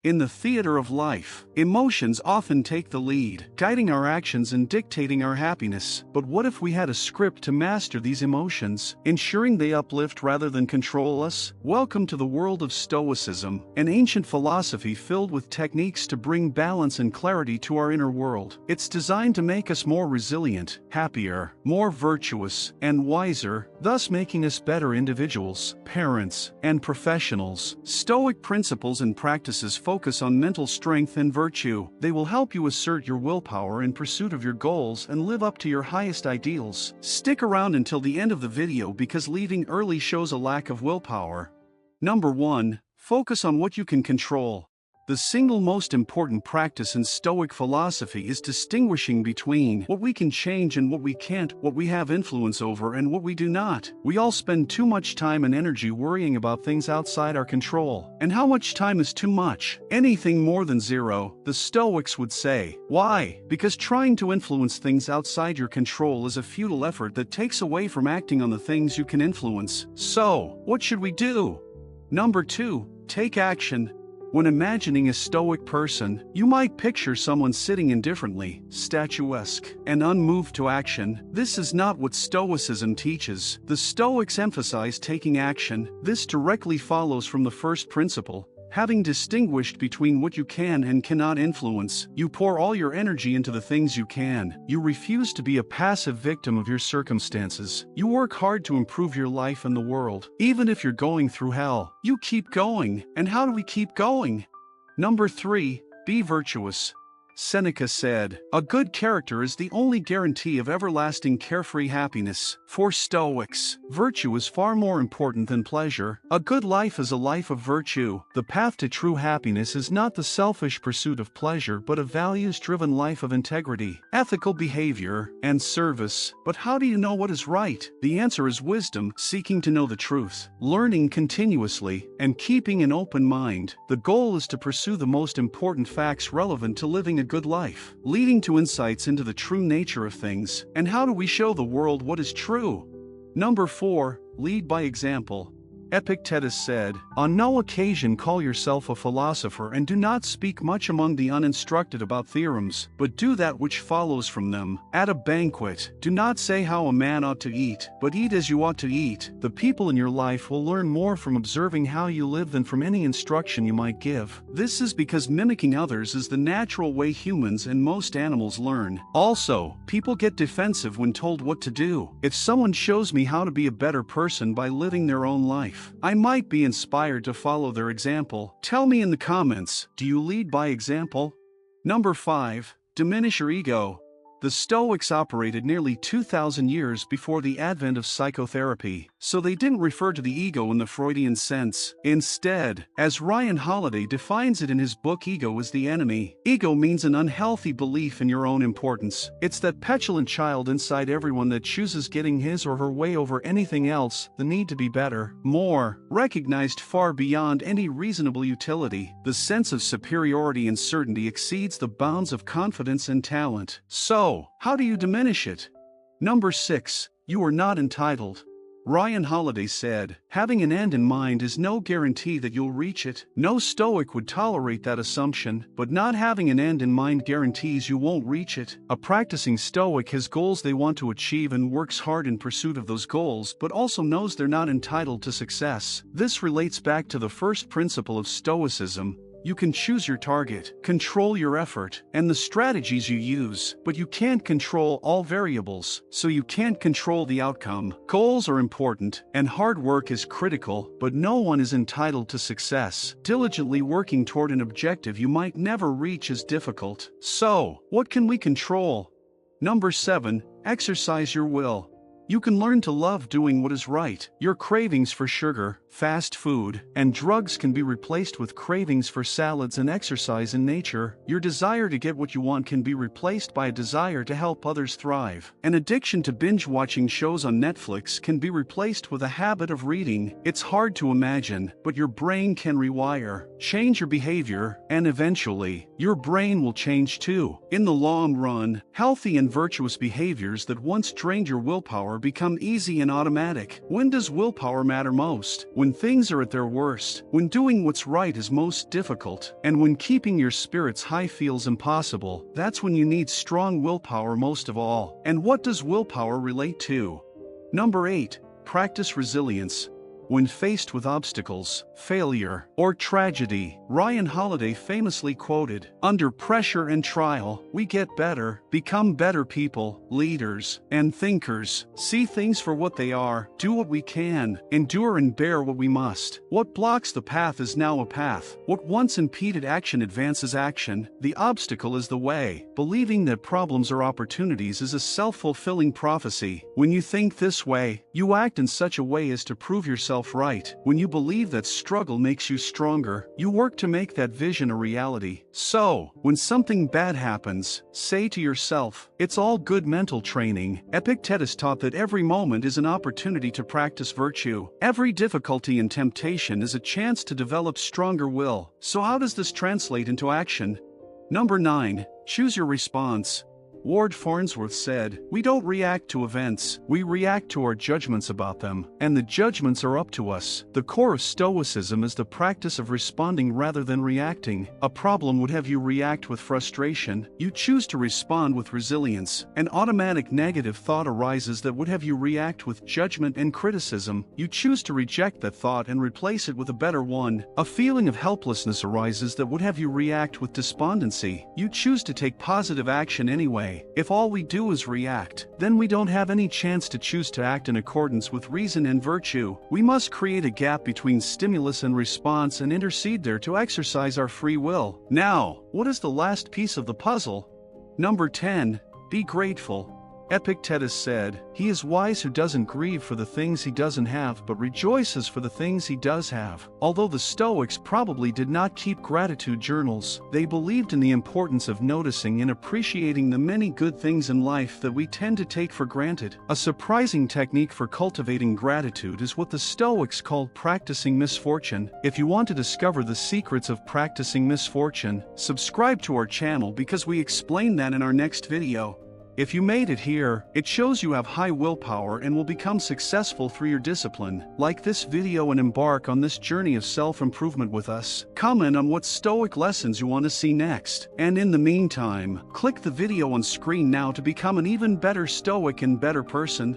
In the theater of life, emotions often take the lead, guiding our actions and dictating our happiness. But what if we had a script to master these emotions, ensuring they uplift rather than control us? Welcome to the world of Stoicism, an ancient philosophy filled with techniques to bring balance and clarity to our inner world. It's designed to make us more resilient, happier, more virtuous, and wiser, thus making us better individuals, parents, and professionals. Stoic principles and practices focus on mental strength and virtue. They will help you assert your willpower in pursuit of your goals and live up to your highest ideals. Stick around until the end of the video because leaving early shows a lack of willpower. Number 1. Focus on what you can control. The single most important practice in Stoic philosophy is distinguishing between what we can change and what we can't, what we have influence over and what we do not. We all spend too much time and energy worrying about things outside our control. And how much time is too much? Anything more than zero, the Stoics would say. Why? Because trying to influence things outside your control is a futile effort that takes away from acting on the things you can influence. So, what should we do? Number 2. Take action. When imagining a Stoic person, you might picture someone sitting indifferently, statuesque, and unmoved to action. This is not what Stoicism teaches. The Stoics emphasize taking action. This directly follows from the first principle. Having distinguished between what you can and cannot influence, you pour all your energy into the things you can. You refuse to be a passive victim of your circumstances. You work hard to improve your life and the world. Even if you're going through hell, you keep going. And how do we keep going? Number 3. Be virtuous. Seneca said, "A good character is the only guarantee of everlasting carefree happiness." For Stoics, virtue is far more important than pleasure. A good life is a life of virtue. The path to true happiness is not the selfish pursuit of pleasure but a values-driven life of integrity, ethical behavior, and service. But how do you know what is right? The answer is wisdom, seeking to know the truth, learning continuously, and keeping an open mind. The goal is to pursue the most important facts relevant to living a good life, leading to insights into the true nature of things. And how do we show the world what is true? Number 4. Lead by example. Epictetus said, "On no occasion call yourself a philosopher and do not speak much among the uninstructed about theorems, but do that which follows from them. At a banquet, do not say how a man ought to eat, but eat as you ought to eat." The people in your life will learn more from observing how you live than from any instruction you might give. This is because mimicking others is the natural way humans and most animals learn. Also, people get defensive when told what to do. If someone shows me how to be a better person by living their own life, I might be inspired to follow their example. Tell me in the comments, do you lead by example? Number 5. Diminish your ego. The Stoics operated nearly 2,000 years before the advent of psychotherapy, so they didn't refer to the ego in the Freudian sense. Instead, as Ryan Holiday defines it in his book Ego is the Enemy, ego means an unhealthy belief in your own importance. It's that petulant child inside everyone that chooses getting his or her way over anything else, the need to be better, more, recognized far beyond any reasonable utility. The sense of superiority and certainty exceeds the bounds of confidence and talent. So, how do you diminish it? Number 6. You are not entitled. Ryan Holiday said, "Having an end in mind is no guarantee that you'll reach it." No Stoic would tolerate that assumption, but not having an end in mind guarantees you won't reach it. A practicing Stoic has goals they want to achieve and works hard in pursuit of those goals, but also knows they're not entitled to success. This relates back to the first principle of Stoicism. You can choose your target, control your effort, and the strategies you use, but you can't control all variables, so you can't control the outcome. Goals are important, and hard work is critical, but no one is entitled to success. Diligently working toward an objective you might never reach is difficult. So, what can we control? Number 7. Exercise your will. You can learn to love doing what is right. Your cravings for sugar, fast food, and drugs can be replaced with cravings for salads and exercise in nature. Your desire to get what you want can be replaced by a desire to help others thrive. An addiction to binge-watching shows on Netflix can be replaced with a habit of reading. It's hard to imagine, but your brain can rewire. Change your behavior, and eventually, your brain will change too. In the long run, healthy and virtuous behaviors that once drained your willpower become easy and automatic? When does willpower matter most? When things are at their worst, when doing what's right is most difficult, and when keeping your spirits high feels impossible. That's when you need strong willpower most of all. And what does willpower relate to? Number 8. Practice resilience. When faced with obstacles, failure, or tragedy, Ryan Holiday famously quoted, "Under pressure and trial, we get better, become better people, leaders, and thinkers, see things for what they are, do what we can, endure and bear what we must. What blocks the path is now a path. What once impeded action advances action. The obstacle is the way." Believing that problems are opportunities is a self-fulfilling prophecy. When you think this way, you act in such a way as to prove yourself right. When you believe that struggle makes you stronger, you work to make that vision a reality. So, when something bad happens, say to yourself, "It's all good." Mental training. Epictetus taught that every moment is an opportunity to practice virtue. Every difficulty and temptation is a chance to develop stronger will. So how does this translate into action? Number 9. Choose your response. Ward Farnsworth said, "We don't react to events, we react to our judgments about them, and the judgments are up to us." The core of Stoicism is the practice of responding rather than reacting. A problem would have you react with frustration. You choose to respond with resilience. An automatic negative thought arises that would have you react with judgment and criticism. You choose to reject that thought and replace it with a better one. A feeling of helplessness arises that would have you react with despondency. You choose to take positive action anyway. If all we do is react, then we don't have any chance to choose to act in accordance with reason and virtue. We must create a gap between stimulus and response and intercede there to exercise our free will. Now, what is the last piece of the puzzle? Number 10. Be grateful. Epictetus said, "He is wise who doesn't grieve for the things he doesn't have but rejoices for the things he does have." Although the Stoics probably did not keep gratitude journals, they believed in the importance of noticing and appreciating the many good things in life that we tend to take for granted. A surprising technique for cultivating gratitude is what the Stoics called practicing misfortune. If you want to discover the secrets of practicing misfortune, subscribe to our channel because we explain that in our next video. If you made it here, it shows you have high willpower and will become successful through your discipline. Like this video and embark on this journey of self-improvement with us. Comment on what Stoic lessons you want to see next. And in the meantime, click the video on screen now to become an even better Stoic and better person.